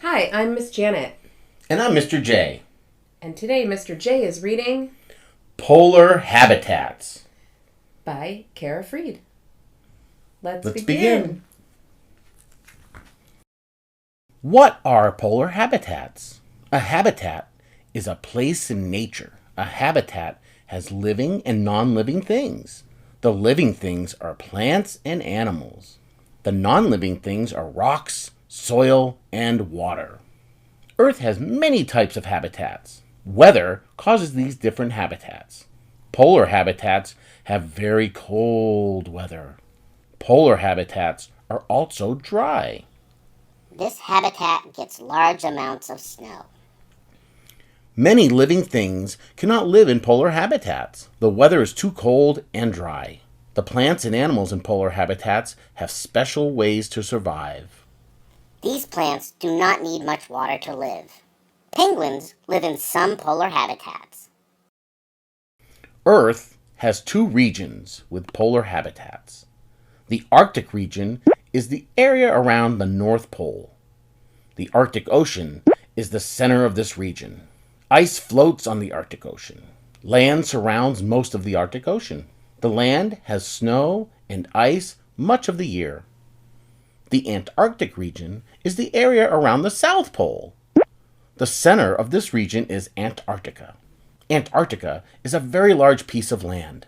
Hi, I'm Miss Janet, And I'm Mr. J. and today Mr. J is reading Polar Habitats. by Kara Freed. Let's Let's begin. begin. What are polar habitats? A habitat is a place in nature. A habitat has living and non-living things. The living things are plants and animals. The non-living things are rocks, soil, and water. Earth has many types of habitats. Weather causes these different habitats. Polar habitats have very cold weather. Polar habitats are also dry. This habitat gets large amounts of snow. Many living things cannot live in polar habitats. The weather is too cold and dry. The plants and animals in polar habitats have special ways to survive. These plants do not need much water to live. Penguins live in some polar habitats. Earth has two regions with polar habitats. The Arctic region is the area around the North Pole. The Arctic Ocean is the center of this region. Ice floats on the Arctic Ocean. Land surrounds most of the Arctic Ocean. The land has snow and ice much of the year. The Antarctic region is the area around the South Pole. The center of this region is Antarctica. Antarctica is a very large piece of land.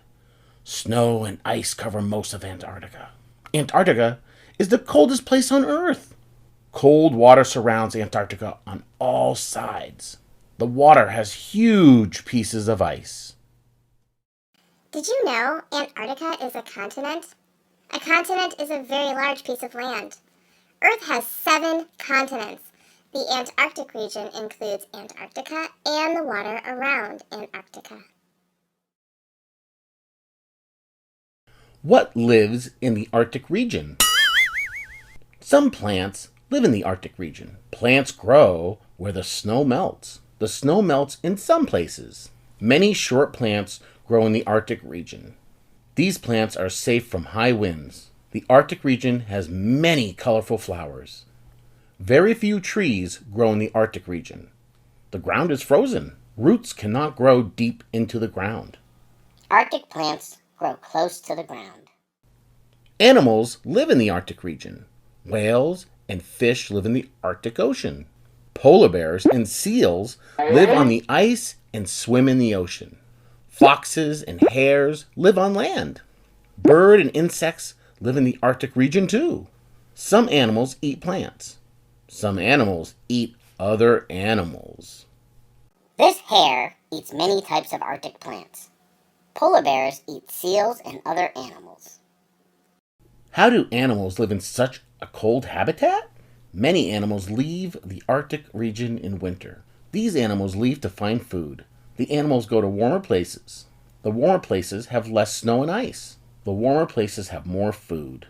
Snow and ice cover most of Antarctica. Antarctica is the coldest place on Earth. Cold water surrounds Antarctica on all sides. The water has huge pieces of ice. Did you know Antarctica is a continent? A continent is a very large piece of land. Earth has 7 continents. The Antarctic region includes Antarctica and the water around Antarctica. What lives in the Arctic region? Some plants live in the Arctic region. Plants grow where the snow melts. The snow melts in some places. Many short plants grow in the Arctic region. These plants are safe from high winds. The Arctic region has many colorful flowers. Very few trees grow in the Arctic region. The ground is frozen. Roots cannot grow deep into the ground. Arctic plants grow close to the ground. Animals live in the Arctic region. Whales and fish live in the Arctic Ocean. Polar bears and seals live on the ice and swim in the ocean. Foxes and hares live on land. Bird and insects live in the Arctic region too. Some animals eat plants. Some animals eat other animals. This hare eats many types of Arctic plants. Polar bears eat seals and other animals. How do animals live in such a cold habitat? Many animals leave the Arctic region in winter. These animals leave to find food. The animals go to warmer places. The warmer places have less snow and ice. The warmer places have more food.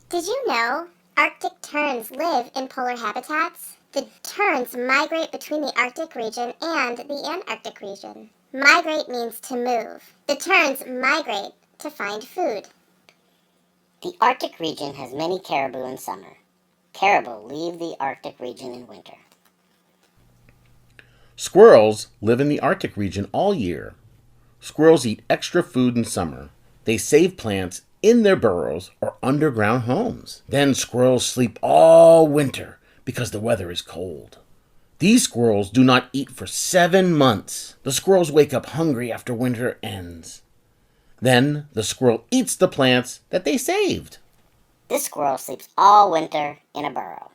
Did you know Arctic terns live in polar habitats? The terns migrate between the Arctic region and the Antarctic region. Migrate means to move. The terns migrate to find food. The Arctic region has many caribou in summer. Caribou leave the Arctic region in winter. Squirrels live in the Arctic region all year. Squirrels eat extra food in summer. They save plants in their burrows or underground homes. Then squirrels sleep all winter because the weather is cold. These squirrels do not eat for 7 months. The squirrels wake up hungry after winter ends. Then the squirrel eats the plants that they saved. This squirrel sleeps all winter in a burrow.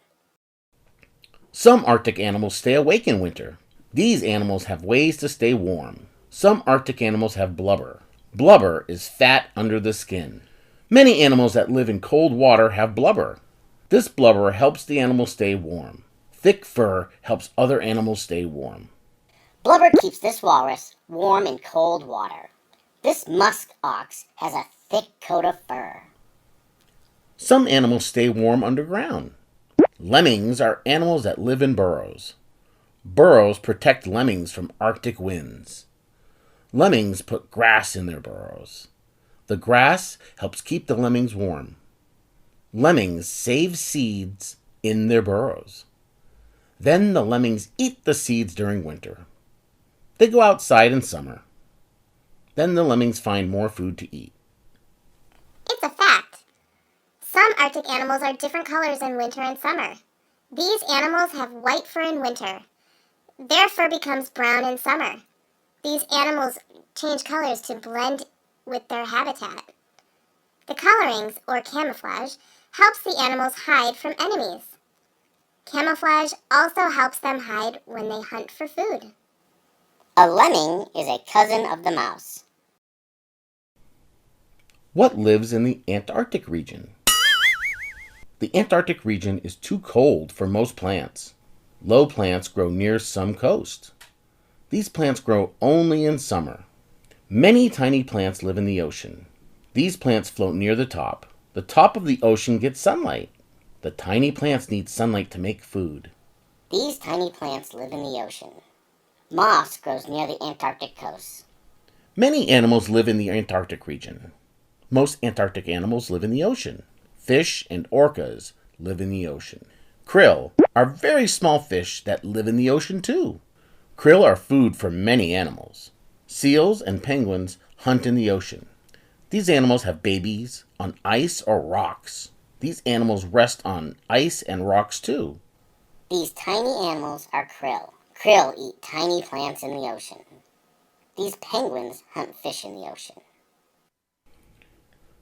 Some Arctic animals stay awake in winter. These animals have ways to stay warm. Some Arctic animals have blubber. Blubber is fat under the skin. Many animals that live in cold water have blubber. This blubber helps the animal stay warm. Thick fur helps other animals stay warm. Blubber keeps this walrus warm in cold water. This musk ox has a thick coat of fur. Some animals stay warm underground. Lemmings are animals that live in burrows. Burrows protect lemmings from Arctic winds. Lemmings put grass in their burrows. The grass helps keep the lemmings warm. Lemmings save seeds in their burrows. Then the lemmings eat the seeds during winter. They go outside in summer. Then the lemmings find more food to eat. It's a fact. Some Arctic animals are different colors in winter and summer. These animals have white fur in winter. Their fur becomes brown in summer. These animals change colors to blend with their habitat. The colorings, or camouflage, helps the animals hide from enemies. Camouflage also helps them hide when they hunt for food. A lemming is a cousin of the mouse. What lives in the Antarctic region? The Antarctic region is too cold for most plants. Low plants grow near some coast. These plants grow only in summer. Many tiny plants live in the ocean. These plants float near the top. The top of the ocean gets sunlight. The tiny plants need sunlight to make food. These tiny plants live in the ocean. Moss grows near the Antarctic coast. Many animals live in the Antarctic region. Most Antarctic animals live in the ocean. Fish and orcas live in the ocean. Krill are very small fish that live in the ocean too. Krill are food for many animals. Seals and penguins hunt in the ocean. These animals have babies on ice or rocks. These animals rest on ice and rocks too. These tiny animals are krill. Krill eat tiny plants in the ocean. These penguins hunt fish in the ocean.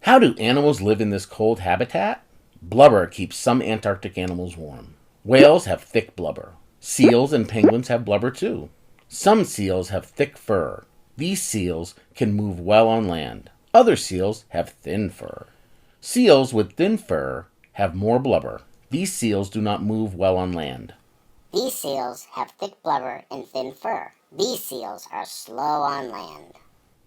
How do animals live in this cold habitat? Blubber keeps some Antarctic animals warm. Whales have thick blubber. Seals and penguins have blubber too. Some seals have thick fur. These seals can move well on land. Other seals have thin fur. Seals with thin fur have more blubber. These seals do not move well on land. These seals have thick blubber and thin fur. These seals are slow on land.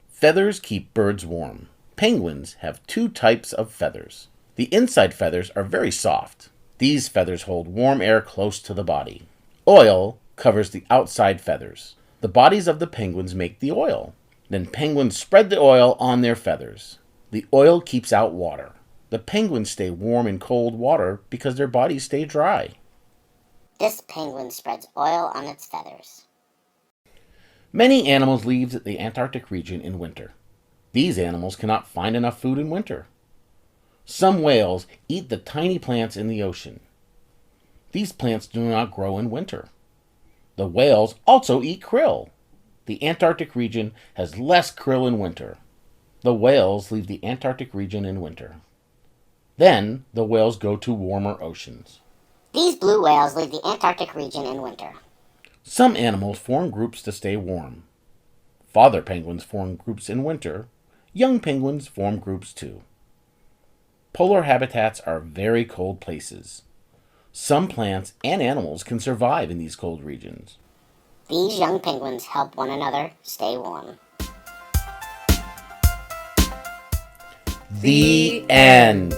Feathers keep birds warm. Penguins have two types of feathers. The inside feathers are very soft. These feathers hold warm air close to the body. Oil covers the outside feathers. The bodies of the penguins make the oil. Then penguins spread the oil on their feathers. The oil keeps out water. The penguins stay warm in cold water because their bodies stay dry. This penguin spreads oil on its feathers. Many animals leave the Antarctic region in winter. These animals cannot find enough food in winter. Some whales eat the tiny plants in the ocean. These plants do not grow in winter. The whales also eat krill. The Antarctic region has less krill in winter. The whales leave the Antarctic region in winter. Then the whales go to warmer oceans. These blue whales leave the Antarctic region in winter. Some animals form groups to stay warm. Father penguins form groups in winter. Young penguins form groups too. Polar habitats are very cold places. Some plants and animals can survive in these cold regions. These young penguins help one another stay warm. The end.